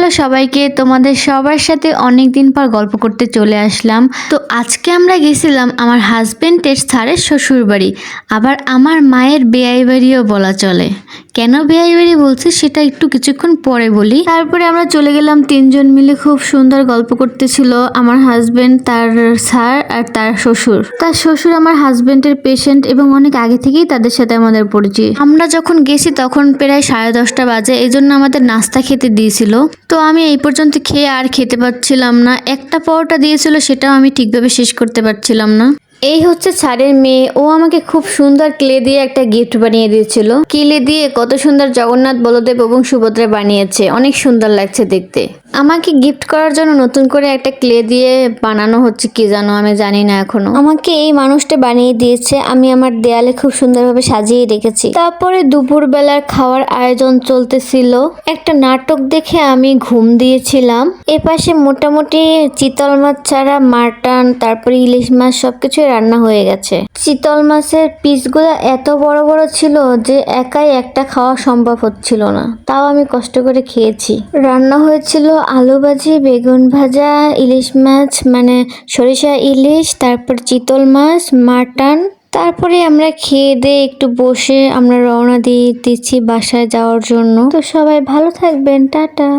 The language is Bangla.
হ্যালো সবাইকে, তোমাদের সবার সাথে অনেক দিন পর গল্প করতে চলে আসলাম। তো আজকে আমরা গেছিলাম আমার হাজবেন্ডের স্যারের শ্বশুর বাড়ি, আবার আমার মায়ের বেয়াই বাড়িও বলা চলে। কেন বেয়াই বাড়ি বলছি সেটা একটু কিছুক্ষণ পরে বলি। তারপরে আমরা চলে গেলাম, তিনজন মিলে খুব সুন্দর গল্প করতেছিল আমার হাজবেন্ড, তার স্যার আর তার শ্বশুর। তার শ্বশুর আমার হাজবেন্ডের পেশেন্ট এবং অনেক আগে থেকেই তাদের সাথে আমাদের পরিচয়। আমরা যখন গেছি তখন প্রায় 10:30 বাজে, এই জন্য আমাদের নাস্তা খেতে দিয়েছিল। তো আমি এই পর্যন্ত খেয়ে আর খেতে পারছিলাম না। একটা পরোটা দিয়েছিল, সেটাও আমি ঠিকভাবে শেষ করতে পারছিলাম না। এই হচ্ছে স্যারের মেয়ে, ও আমাকে খুব সুন্দর ক্লে দিয়ে একটা গিফট বানিয়ে দিয়েছিল। ক্লে দিয়ে কত সুন্দর জগন্নাথ, বলদেব এবং সুভদ্রা বানিয়েছে, অনেক সুন্দর লাগছে দেখতে। আমাকে গিফট করার জন্য নতুন করে একটা ক্লে দিয়ে বানানো হচ্ছে, কি জানো আমি জানি না এখনো। আমাকে এই মানুষটা বানিয়ে দিয়েছে, আমি আমার দেয়ালে খুব সুন্দরভাবে সাজিয়ে রেখেছি। তারপরে দুপুর বেলার খাওয়ার আয়োজন চলতেছিল। একটা নাটক দেখে আমি ঘুম দিয়েছিলাম। এপাশে মোটামুটি চিতল মাছ ছাড়া মাটন, তারপরে ইলিশ মাছ সবকিছু রান্না হয়ে গেছে। চিতল মাছের পিসগুলো এত বড় বড় ছিল যে একাই একটা খাওয়া সম্ভব হচ্ছিল না, তাও আমি কষ্ট করে খেয়েছি। রান্না হয়েছিল আলু ভাজি, বেগুন ভাজা, ইলিশ মাছ মানে সরিষা ইলিশ, তারপর চিতল মাছ, মাটন। তারপরে আমরা খেয়ে দিয়ে একটু বসে আমরা রওনা দিয়ে দিচ্ছি বাসায় যাওয়ার জন্য। তো সবাই ভালো থাকবেন, টাটা।